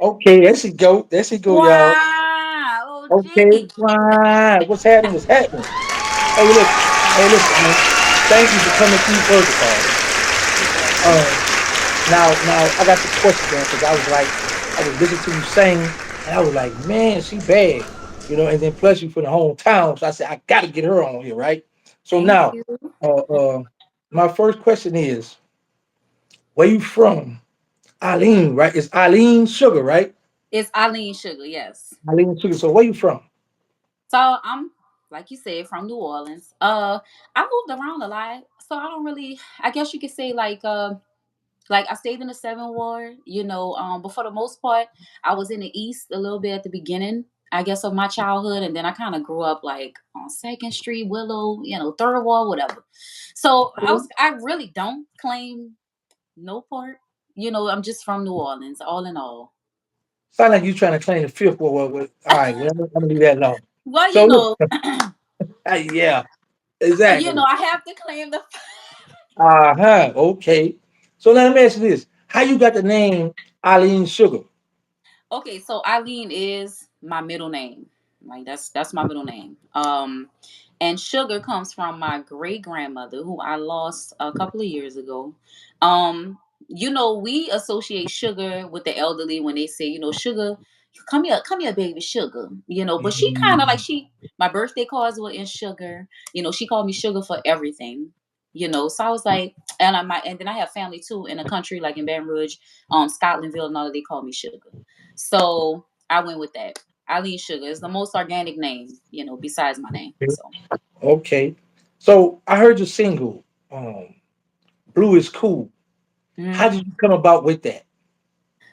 Okay, there she go. There she go, y'all. Wow, Okay, OG. fine. What's happening? What's happening? Hey, look. Hey, listen, man. Thank you for coming through first of all. You're welcome. Um, now I got the question, man, because I was like, I was listening to you sing, and I was like, man, she bad, And then plus you from the hometown, so I said I got to get her on here, right? So Thank now, you. uh, uh, my first question is, where you from? Alene, right? It's Alene Sugar, right? It's Alene Sugar, yes. Alene Sugar. So where you from? So I'm, like you said, from New Orleans. I moved around a lot, so I don't really. I guess you could say like I stayed in the Seventh Ward, but for the most part, I was in the East a little bit at the beginning, I guess, of my childhood, and then I kind of grew up like on Second Street, Willow, Third Ward, whatever. So I really don't claim no part. I'm just from New Orleans, all in all. Sound like you trying to claim the fifth. Well, all right, well, I'm gonna leave that alone. Well, So look, yeah, exactly. I have to claim the. Uh-huh. Okay. So now let me ask you this. How you got the name Eileen Sugar? Okay, so Eileen is my middle name. Like that's my middle name. And Sugar comes from my great grandmother who I lost a couple of years ago. Um, we associate sugar with the elderly when they say, sugar, come here, baby, sugar. But she kind of like Mm. my birthday cards were in sugar. She called me sugar for everything. So I was like, and then I have family too in the country, like in Baton Rouge, Scotlandville, and all that. They call me sugar. So I went with that. Eileen Sugar is the most organic name, besides my name. So, Okay. So I heard your single, Blue is Cool. How mhm. did you come about with that?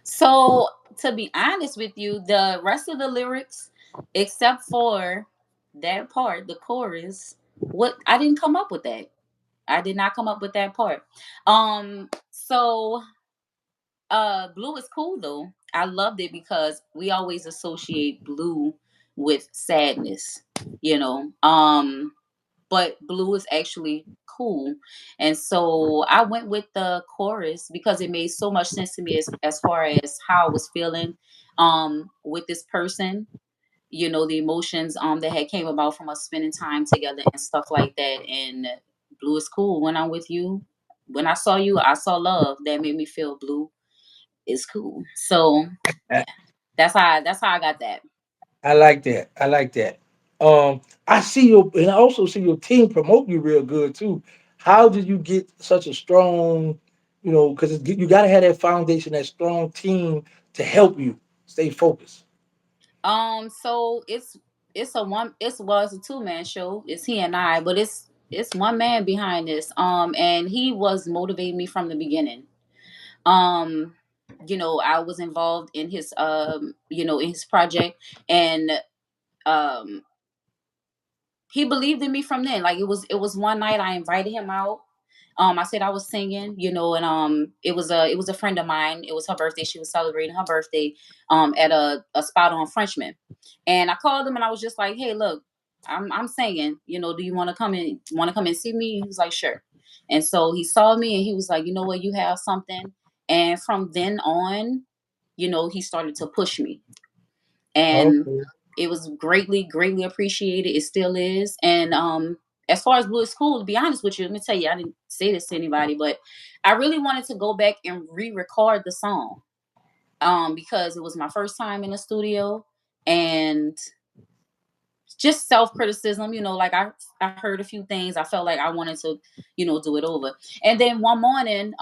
So to be honest with you, the rest of the lyrics, except for that part, the chorus, what I didn't come up with that. I did not come up with that part. So blue is cool though. I loved it because we always associate blue with sadness, you know. But blue is actually cool. And so I went with the chorus because it made so much sense to me as far as how I was feeling with this person, the emotions that had came about from us spending time together and stuff like that. And blue is cool. When I'm with you, when I saw you, I saw love. That made me feel blue is cool. So I, yeah, that's how I got that. I like that. I like that. I see your, and I also see your team promote you real good too. How did you get such a strong, because you got to have that foundation, that strong team to help you stay focused. So it's a one it's well it's a two-man show. It's he and I, but it's one man behind this. And he was motivating me from the beginning. Um, I was involved in his in his project, and um he believed in me from then. Like it was one night I invited him out. I said I was singing, and it was a friend of mine. It was her birthday. She was celebrating her birthday at a spot on Frenchman. And I called him and I was just like, "Hey, look, I'm singing. Do you want to come and see me?" He was like, "Sure." And so he saw me and he was like, "You know what? You have something." And from then on, he started to push me. And Okay. it was greatly, greatly appreciated. It still is. And as far as Blue is Cool, to be honest with you, let me tell you, I didn't say this to anybody, but I really wanted to go back and re-record the song because it was my first time in the studio, and just self-criticism, like I heard a few things. I felt like I wanted to, do it over. And then one morning,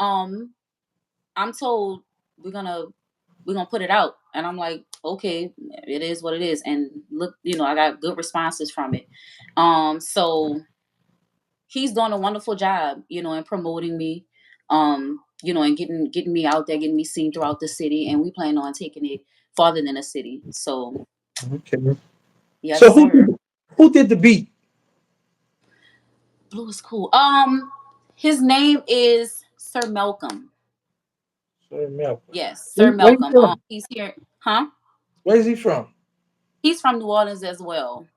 I'm told we're gonna we're gonna put it out, and I'm like, okay, it is what it is. And look, I got good responses from it. So he's doing a wonderful job, in promoting me, and getting me out there, getting me seen throughout the city, and we plan on taking it farther than the city. So Okay. So yes, sir. who did the beat? Blue is cool. His name is Sir Malcolm. Sorry, Malcolm. Yes, Sir Where you Malcolm. from? He's here, huh? Where is he from? He's from New Orleans as well.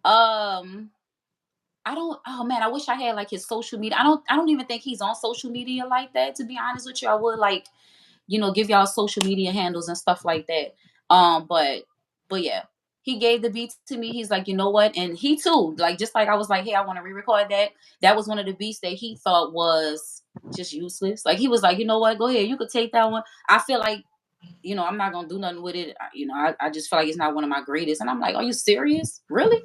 Um, I don't. Oh man, I wish I had like his social media. I don't even think he's on social media like that. To be honest with you, I would like. give y'all social media handles and stuff like that. But yeah, he gave the beat to me. He's like, you know what? And he too, like, just like I was like, hey, I want to re-record that. That was one of the beats that he thought was just useless. Like, he was like, you know what? Go ahead, you could take that one. I feel like, I'm not gonna do nothing with it. I just feel like it's not one of my greatest. And I'm like, are you serious? Really?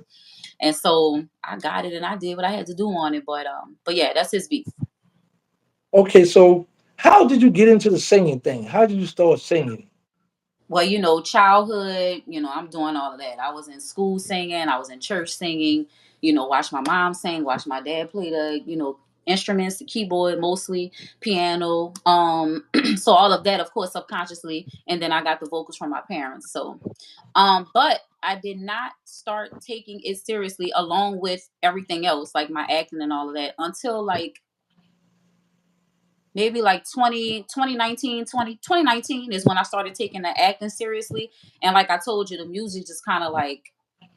And so I got it and I did what I had to do on it. But yeah, that's his beat. Okay, so how did you get into the singing thing? How did you start singing? Well, childhood, I'm doing all of that. I was in school singing, I was in church singing, watch my mom sing, watch my dad play the, instruments, the keyboard mostly, piano. So all of that, of course, subconsciously. And then I got the vocals from my parents. So but I did not start taking it seriously along with everything else, like my acting and all of that, until like maybe like 2019 is when I started taking the acting seriously. And like I told you, the music just kind of like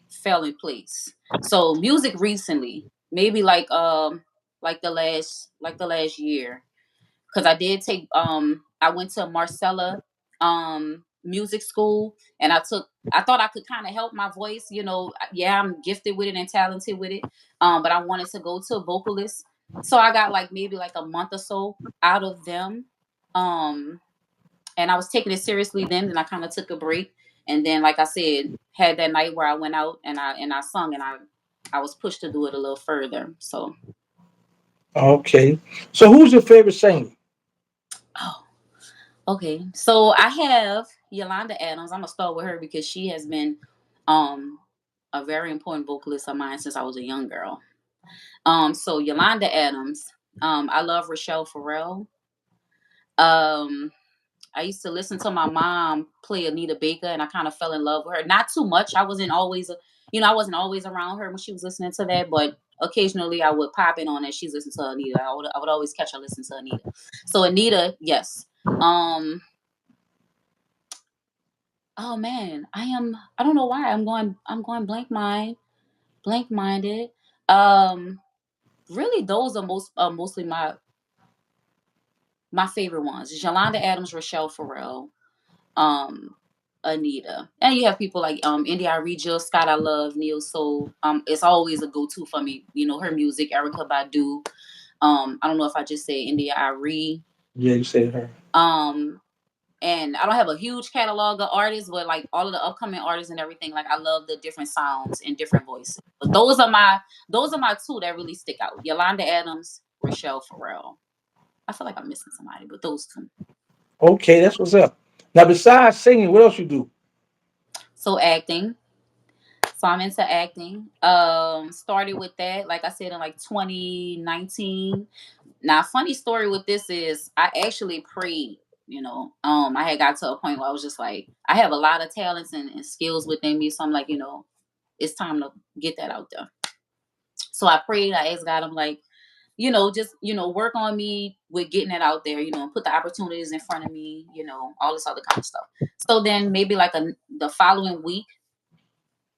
fell in place. So music recently, maybe like the last year, because I did take I went to Marcella music school, and I thought I could kind of help my voice. Yeah, I'm gifted with it and talented with it. But I wanted to go to a vocalist. So I got like maybe like a month or so out of them. Um and I was taking it seriously then I kind of took a break. And then, like I said, had that night where I went out and I sung, and I was pushed to do it a little further. So Okay, so who's your favorite singer? oh, okay. So I have Yolanda Adams. I'm gonna start with her because she has been um a very important vocalist of mine since I was a young girl. So Yolanda Adams. I love Rochelle Farrell. Um, I used to listen to my mom play Anita Baker, and I kind of fell in love with her. Not too much. I wasn't always around her when she was listening to that, but occasionally I would pop in on it. She's listening to Anita. I would always catch her listening to Anita. So Anita, yes. Um, oh man, I don't know why I'm going blank minded. Um, Really, those are mostly my favorite ones. Yolanda Adams, Rochelle Farrell, um, Anita. And you have people like India Arie, Jill Scott, I love, Neo Soul. It's always a go-to for me. Her music, Erica Badu. I don't know if I just say India Arie. Yeah, you said her. Um, and I don't have a huge catalog of artists, but like all of the upcoming artists and everything, like I love the different sounds and different voices. But those are my two that really stick out. Yolanda Adams, Rochelle Farrell. I feel like I'm missing somebody, but those two. Okay, that's what's up. Now, besides singing, what else you do? So acting. So I'm into acting. Started with that, like I said, in like 2019. Now, funny story with this is I actually prayed. I had got to a point where I was just like, I have a lot of talents and skills within me. So I'm like, it's time to get that out there. So I prayed. I asked God. I'm like, just work on me with getting it out there. And put the opportunities in front of me. All this other kind of stuff. So then maybe like the following week,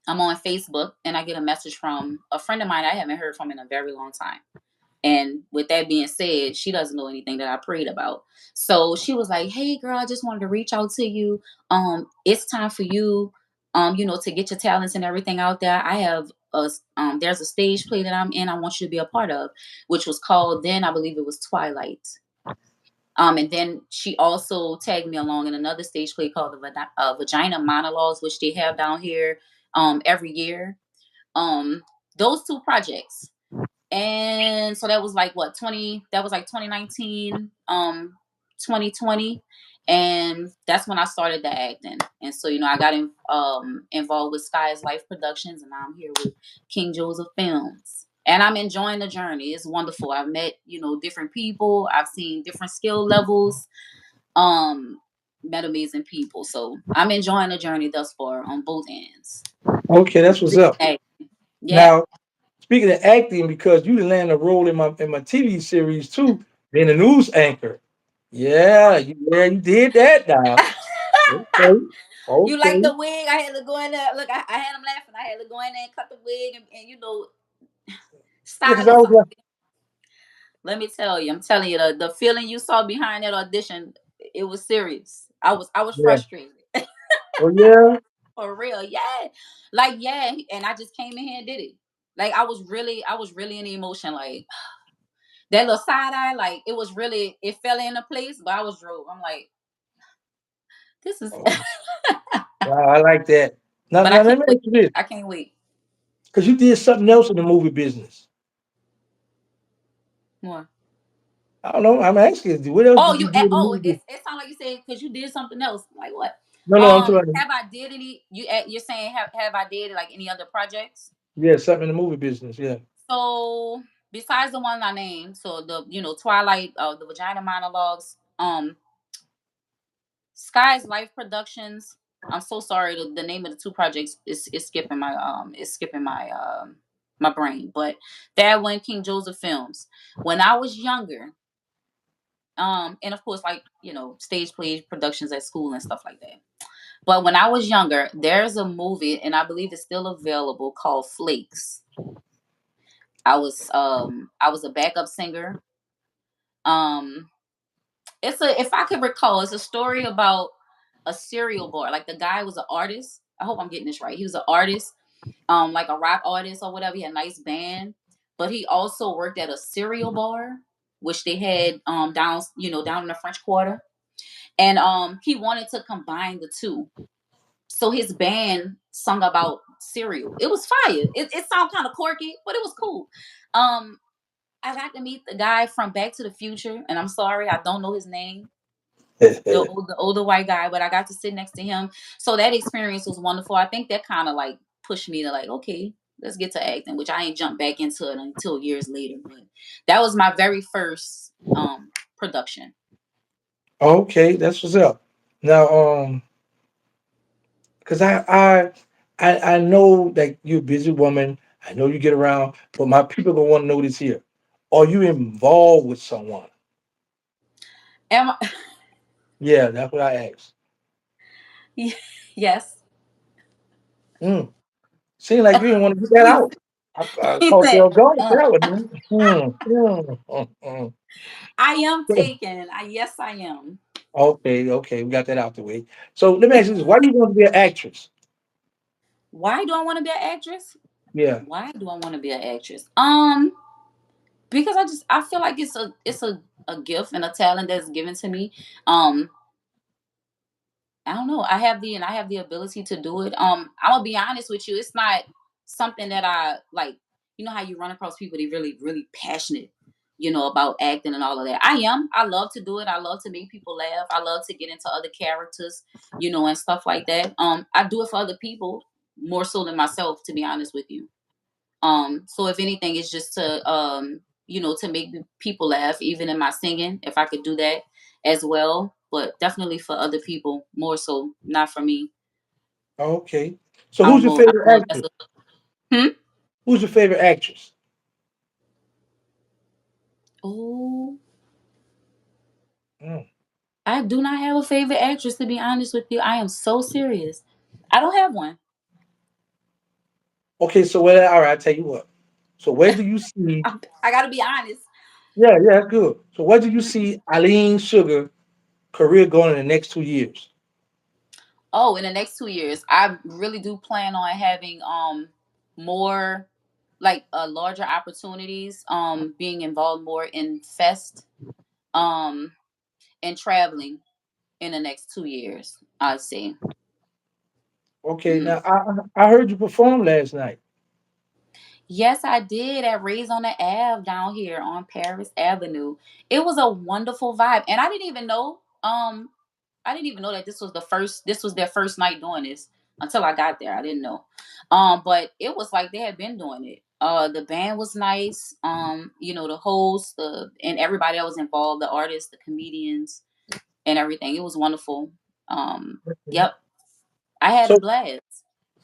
I'm on Facebook and I get a message from a friend of mine I haven't heard from in a very long time. And with that being said, she doesn't know anything that I prayed about. So she was like, "Hey girl, I just wanted to reach out to you. It's time for you, to get your talents and everything out there. I have there's a stage play that I'm in. I want you to be a part of, which was called then, I believe it was Twilight. And then she also tagged me along in another stage play called the Vagina Monologues, which they have down here every year. Um, those two projects. And so that was like what 20 that was like 2019, 2020. And that's when I started the acting. And so I got involved with Sky's Life Productions, and now I'm here with King Joseph Films, and I'm enjoying the journey. It's wonderful. I've met different people. I've seen different skill levels, um met amazing people. So I'm enjoying the journey thus far on both ends. Okay, that's what's up. Hey, yeah. Now, speaking of acting, because you land a role in my TV series too, being a news anchor. Yeah, you did that now. Okay, You like okay. the wig? I had to go in there. Look, I had him laughing. I had to go in there and cut the wig and Yeah, because I style was something. Let me tell you, I'm telling you, the feeling you saw behind that audition, It was serious. I was Yeah. frustrated. Oh yeah. For real, yeah. Like, yeah, and I just came in here and did it. Like, I was really in the emotion, like that little side eye, like it was really, it fell into place, but I was drove. I'm like, this is Oh, wow, I like that. Now, but I now let can't me wait. ask you this, I can't wait. because you did something else in the movie business. More. I don't know. I'm asking you, what else Oh, did you do in the oh, movie business? it sounded like you said because you did something else. Like what? No, no, I'm talking. Have I did any? You're saying have I did like any other projects? Yeah, something in the movie business. Yeah. So besides the one I named, so the Twilight, the Vagina Monologues, Sky's Life Productions. I'm so sorry. The name of the two projects is skipping my my brain. But that one, King Joseph Films. When I was younger, and of course, like stage play productions at school and stuff like that. But when I was younger, there's a movie, and I believe it's still available, called Flakes. I was a backup singer. Um, it's a if I could recall, it's a story about a cereal bar. Like the guy was an artist. I hope I'm getting this right. He was an artist, like a rock artist or whatever. He had a nice band, but he also worked at a cereal bar, which they had down in the French Quarter, and he wanted to combine the two. So his band sung about cereal. It was fire. It sounded kind of quirky, but it was cool. Um, I got to meet the guy from Back to the Future, and I'm sorry I don't know his name, the older white guy, but I got to sit next to him. So that experience was wonderful. I think that kind of like pushed me to like, okay, let's get to acting, which I ain't jumped back into it until years later. But that was my very first production. Okay, that's what's up. Now, because I know that you're a busy woman. I know you get around, but my people gonna want to know this here. Are you involved with someone? Am I? Yeah, that's what I asked. Yes. Mm. Seemed like you didn't want to get that He out. I he caught said, you off guard with that one. I am taken. Yes, I am. Okay, okay, we got that out the way. So let me ask you this: why do you want to be an actress? Why do I want to be an actress? Yeah. Why do I want to be an actress? Because I feel like it's a gift and a talent that's given to me. Um, I don't know. I have the ability to do it. I'm gonna be honest with you. It's not something that I like. You know how you run across people that really, really passionate, about acting and all of that. I am. I love to do it. I love to make people laugh. I love to get into other characters, and stuff like that. I do it for other people more so than myself, to be honest with you. So if anything, it's just to to make people laugh, even in my singing, if I could do that as well. But definitely for other people, more so, not for me. Okay. So I who's don't your know. I favorite don't know if that's actress? Hmm? Who's your favorite actress? Oh, Mm. I do not have a favorite actress, to be honest with you. I am so serious. I don't have one. Okay, so where? All right, I tell you what. So where do you see? I gotta be honest. Yeah, yeah, that's good. So where do you see Alene Sugar career going in the next 2 years? Oh, in the next 2 years, I really do plan on having more, like, larger opportunities, being involved more in fest, um and traveling in the next 2 years, I'd say. Okay, Mhm. now I heard you perform last night. Yes, I did, at Rays on the Ave down here on Paris Avenue. It was a wonderful vibe, and I didn't even know that this was their first night doing this until I got there. I didn't know. But it was like they had been doing it. The band was nice. The host, and everybody that was involved, the artists, the comedians, and everything. It was wonderful. Okay. Yep. I had a So blast.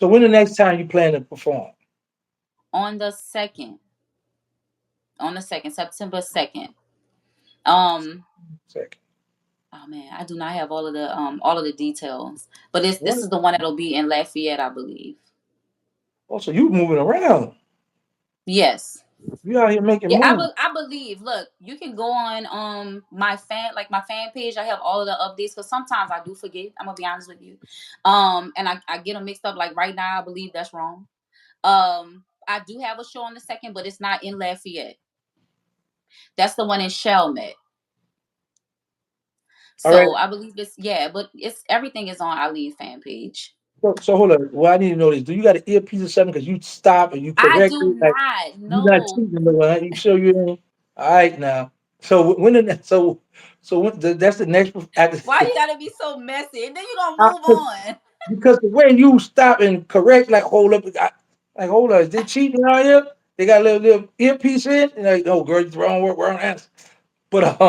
so when the next time you plan to perform? On the second, September 2nd. Um, Second. oh man, I do not have all of the details. But this What? is the one that'll be in Lafayette, I believe. Oh, so you moving around? Yes. You out here making Yeah, moves. I believe. Look, you can go on my fan page. I have all of the updates because sometimes I do forget. I'm gonna be honest with you, and I get them mixed up. Like right now, I believe that's wrong. I do have a show on the second, but it's not in Lafayette. That's the one in Chalmette. All right. So I believe it's yeah, but it's everything is on Alene fan page. So hold on. What I need to know is, do you got an earpiece or something? Because you stop and you I correct do it. Like not you're not know cheating no way. You sure you ain't? All right now. So when the that's the next after. why you gotta be so messy, and then you gonna move on. Because the way you stop and correct, like hold up, like hold on, is they cheating out here? They got a little earpiece in, and like, oh girl, it's wrong word, wrong answer. But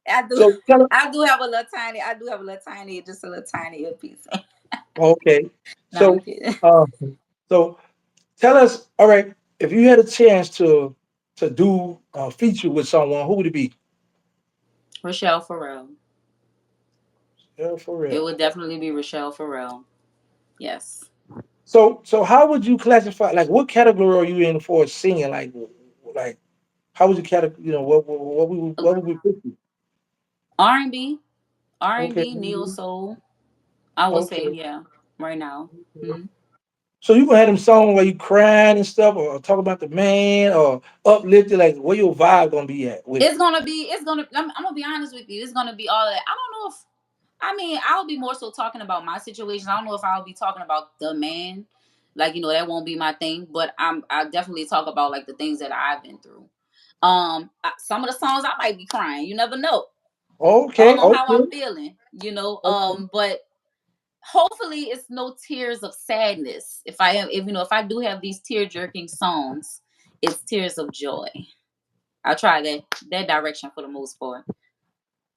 I do, so tell us, I do have a little tiny, I do have a little tiny, just a little tiny earpiece. okay. No, I'm So kidding. so tell us, all right, if you had a chance to do a feature with someone, who would it be? Rochelle Farrell. Yeah, for It real. would definitely be Rochelle Farrell. Yes. So how would you classify? Like, what category are you in for singing? Like how would you category? You know, what would we put you? R&B, Okay, R&B, neo soul. I would say, okay. yeah, right now. Mhm. So you gonna have them songs where you crying and stuff, or talk about the man, or uplifted, like where your vibe gonna be at with it? It's gonna be. It's gonna. I'm gonna be honest with you. It's gonna be all that. I don't know if. I mean, I'll be more so talking about my situation. I don't know if I'll be talking about the man. Like that won't be my thing. But I definitely talk about like the things that I've been through. Some of the songs I might be crying. You never know. Okay, All on how okay, I'm feeling. okay, But hopefully it's no tears of sadness. If I am, if I do have these tear jerking songs, it's tears of joy. I'll try that direction for the most part.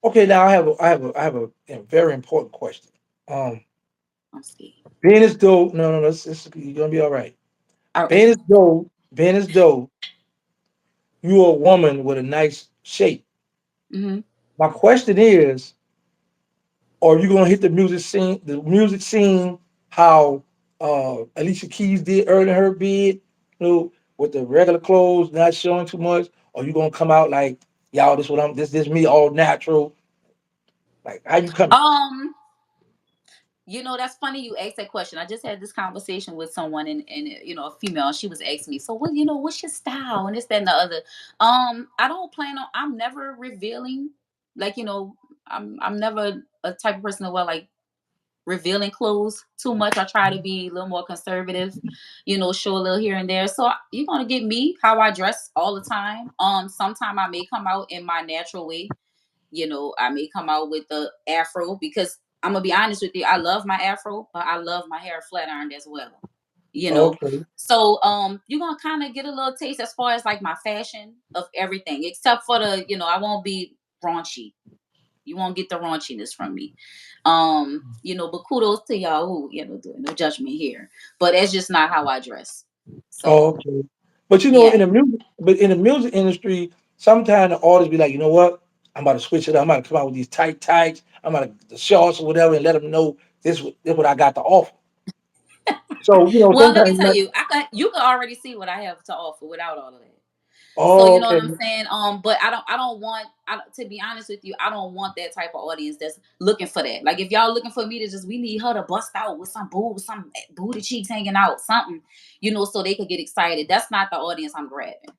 okay. Now I have a very important question. Um, I'm scared. being as though no, you're gonna be all right. All right. Being as though you're a woman with a nice shape. Mm-hmm. My question is, are you gonna hit the music scene how Alicia Keys did early in her bid, with the regular clothes, not showing too much, or you gonna come out like, y'all, this me all natural? Like how you coming? Um, that's funny you asked that question. I just had this conversation with someone and a female. She was asking me, so what's your style and this, that, and the other. I don't plan on. I'm never revealing. Like I'm never a type of person to wear like revealing clothes too much. I try to be a little more conservative, show a little here and there. So you're gonna get me how I dress all the time. Sometime I may come out in my natural way. I may come out with the afro because I'm gonna be honest with you. I love my afro, but I love my hair flat ironed as well. You know. Okay, So you're gonna kind of get a little taste as far as like my fashion of everything, except for I won't be raunchy. You won't get the raunchiness from me. But kudos to y'all who, no judgment here. But that's just not how I dress. So okay. But yeah. in the music industry, sometimes the artists be like, you know what? I'm about to switch it up. I'm about to come out with these tight tights. I'm about to the shorts or whatever, and let them know this what I got to offer. So Well, let me sometimes you tell might. you, you can already see what I have to offer without all of that. So Oh, you know what okay. I'm saying. But I don't want. To be honest with you, I don't want that type of audience that's looking for that. Like if y'all looking for me to just, we need her to bust out with some booty cheeks hanging out, something, so they could get excited. That's not the audience I'm grabbing.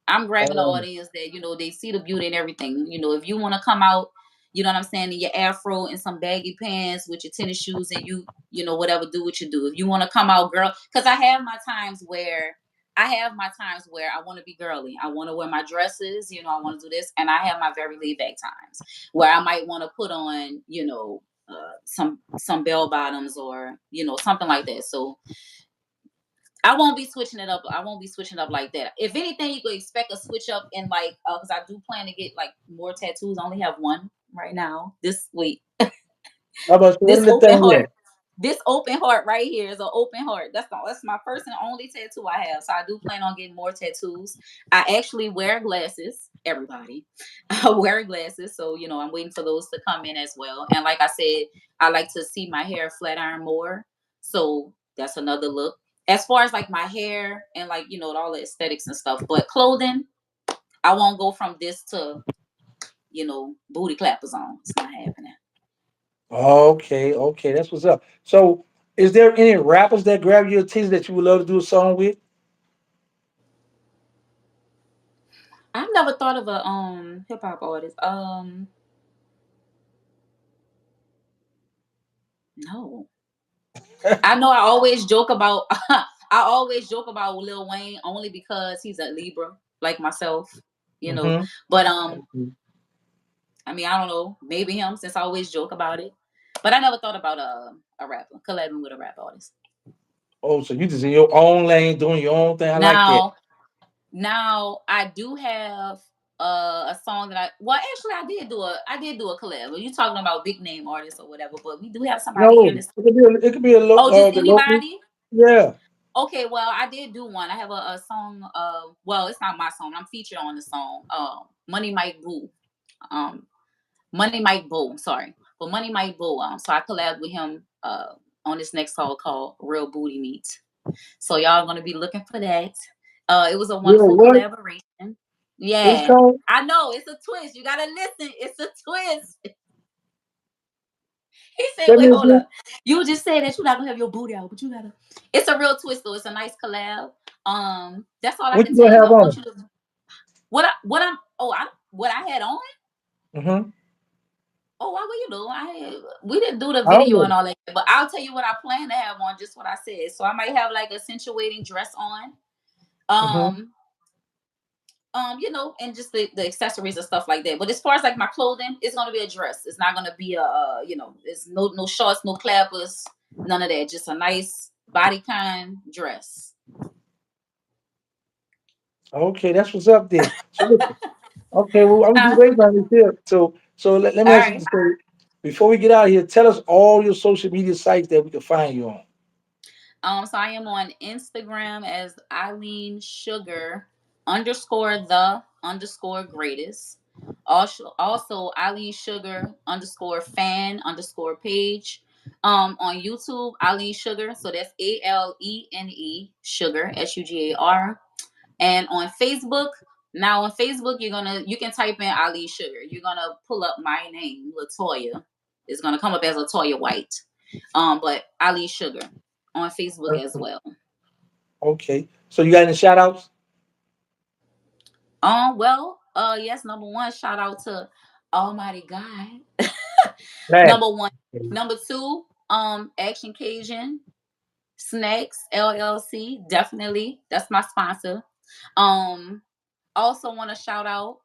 I'm grabbing the Um, audience that they see the beauty and everything. If you want to come out, you know what I'm saying, in your afro and some baggy pants with your tennis shoes and whatever, do what you do. If you want to come out, girl, because I have my times where I want to be girly. I want to wear my dresses, I want to do this. And I have my very laid back times where I might want to put on, some bell bottoms or, something like that. So I won't be switching it up. I won't be switching up like that. If anything, you could expect a switch up in like, because I do plan to get like more tattoos. I only have one right now. This week, how about what this is the open thing heart. at? This open heart right here is an open heart. That's my first and only tattoo I have. So I do plan on getting more tattoos. I actually wear glasses. Everybody, I wear glasses. So I'm waiting for those to come in as well. And like I said, I like to see my hair flat iron more. So that's another look. as far as like my hair and like all the aesthetics and stuff. But clothing, I won't go from this to booty clappers on. It's not happening. Okay, okay, that's what's up. So, is there any rappers that grab your attention that you would love to do a song with? I've never thought of a hip hop artist. No. I know I always joke about I always joke about Lil Wayne only because he's a Libra like myself, you know. Mm-hmm. But I mean, I don't know, maybe him since I always joke about it. But I never thought about a rapper collabing with a rap artist. Oh, so you just in your own lane doing your own thing. I like that. Now, now I do have a song that actually I did do a collab. Well, you talking about big name artists or whatever, but we do have somebody here No, that's it could be oh, just the local. anybody. Yeah. Okay, well, I did do one. I have a song. Well, it's not my song. I'm featured on the song. Money Mike Boo. Um, Money Mike Boo. Sorry, but Money Mike Boo. So I collabed with him. On this next song called Real Booty Meat. So y'all gonna be looking for that. It was a You know wonderful what? collaboration. What it's Yeah, called? I know it's a twist. You gotta listen. It's a twist. He said, Tell me "Wait, hold again. up. You just said that you're not gonna have your booty out, but you gotta." It's a real twist, though. It's a nice collab. That's all I What can you tell gonna you. have I on want it? you to what I'm. Oh, what I had on. Mm-hmm. Oh, well, we didn't do the I don't video know. and all that, but I'll tell you what I plan to have on. Just what I said. So I might have like a accentuating dress on. Mm-hmm. Um, and just the accessories and stuff like that. But as far as like my clothing, it's gonna be a dress. It's not gonna be it's no shorts, no clappers, none of that. Just a nice body kind dress. Okay, that's what's up then. So listen. Okay, well, I'm gonna be Huh? waiting on this here. So let me All ask you right. this. So before we get out of here, tell us all your social media sites that we can find you on. So I am on Instagram as Alene Sugar underscore the underscore greatest. Also Alene Sugar underscore fan underscore page. On YouTube, Alene Sugar. So that's ALENE Sugar SUGAR. And on Facebook, now on Facebook, you can type in Ali Sugar. You're gonna pull up my name, Latoya. It's gonna come up as Latoya White. But Ali Sugar on Facebook as Okay. well. Okay. So you got any shout outs? Yes, number one, shout out to Almighty God. Right. Number one. Number two, Action Cajun Snacks LLC. Definitely. That's my sponsor. Um, also want to shout out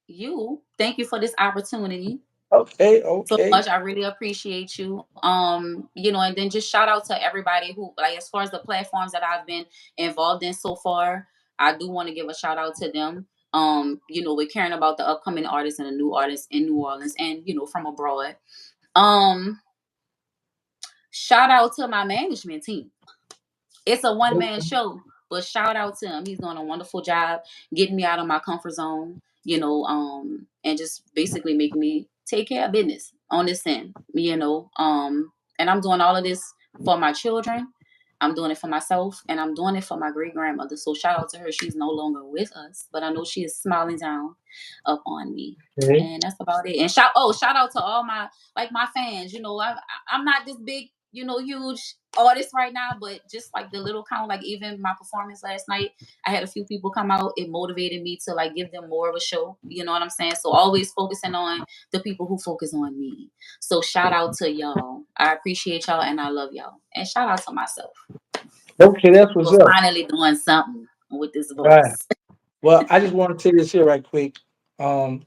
you. Thank you for this opportunity Okay, so okay. much. I really appreciate you. And then just shout out to everybody who, like, as far as the platforms that I've been involved in so far, I do want to give a shout out to them. We're caring about the upcoming artists and the new artists in New Orleans and, from abroad. Um, Shout out to my management team. It's a one man show, but shout out to him. He's doing a wonderful job getting me out of my comfort zone, and just basically making me take care of business on this end. And I'm doing all of this for my children. I'm doing it for myself and I'm doing it for my great grandmother. So shout out to her. She's no longer with us, but I know she is smiling down up on me. Okay. And that's about it. And shout out to all my fans. I'm not this big, huge artist right now, but just like the little count, like even my performance last night, I had a few people come out. It motivated me to like give them more of a show. You know what I'm saying? So always focusing on the people who focus on me. So shout out to y'all. I appreciate y'all and I love y'all. And shout out to myself Okay, that's what's for up. finally doing something with this Right. voice. Well, I just want to tell you this here right quick.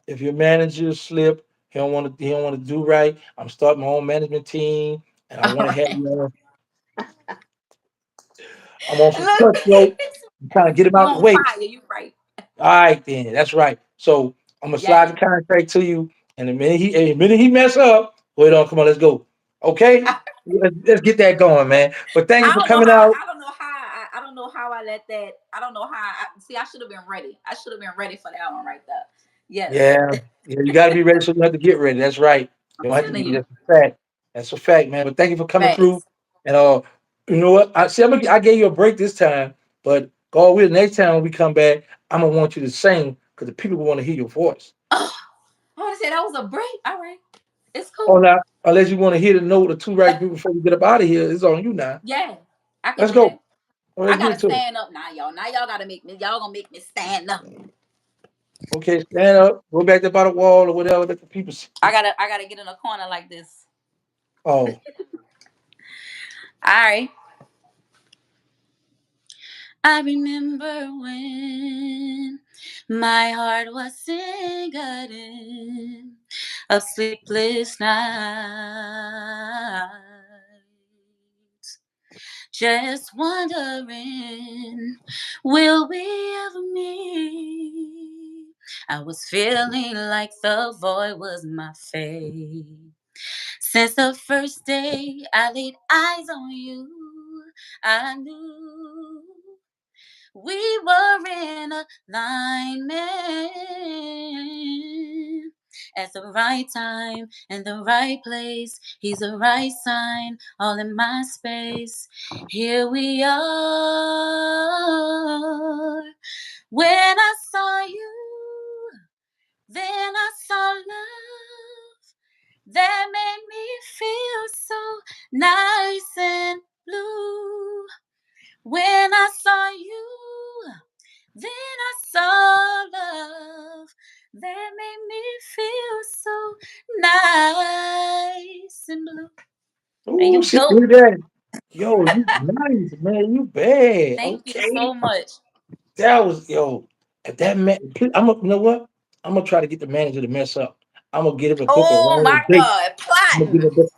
If your manager slip, he don't want to do right. I'm starting my own management team, and I All want to have right. you on. I'm on some Look, cutthroat. I'm trying to get him you out the on way. fire. You right. All right, then. That's right. So I'm gonna slide the Yeah. contract to you, and the minute he mess up, wait on, come on, let's go. Okay, let's get that going, man. But thank you I for don't know coming how. out. I don't know how. I don't know how I let that. I don't know how. See, I should have been ready. I should have been ready for that one right there. Yes, Yeah, yeah, you got to be ready, so you have to get ready. That's right. I'm You don't have to telling be. you. That's a fact. That's a fact, man. But thank you for coming through, Facts. and You know what? I see. I gave you a break this time, but God will. Next time when we come back, I'm gonna want you to sing because the people want to hear your voice. Oh, I want to say that was a break. All right, it's Oh, cool. now unless you want to hear the note or two right before we get up out of here, it's on you now. Yeah, I can Let's do go. that. Well, I let's get gotta to it. stand up now, y'all. Now y'all gotta make me. Y'all gonna make me stand up. Okay, stand up, go back up by the wall or whatever. Let the people see. I gotta get in a corner like this. Oh, All right. I remember when my heart was singing of sleepless nights, just wondering, will we ever meet? I was feeling like the void was my fate. Since the first day I laid eyes on you, I knew we were in alignment. At the right time, in the right place, he's the right sign, all in my space. Here we are. When I saw you, then I saw love that made me feel so nice and blue. When I saw you, then I saw love that made me feel so nice and blue. And ooh, you she dope. did that. Yo, you nice, man. You bad. Thank you Okay, so much. that was yo. If that man, I'm gonna. You know what? I'm gonna try to get the manager to mess up. I'm gonna get him to book a Oh random my date. God, I'm gonna give plotting. him a book.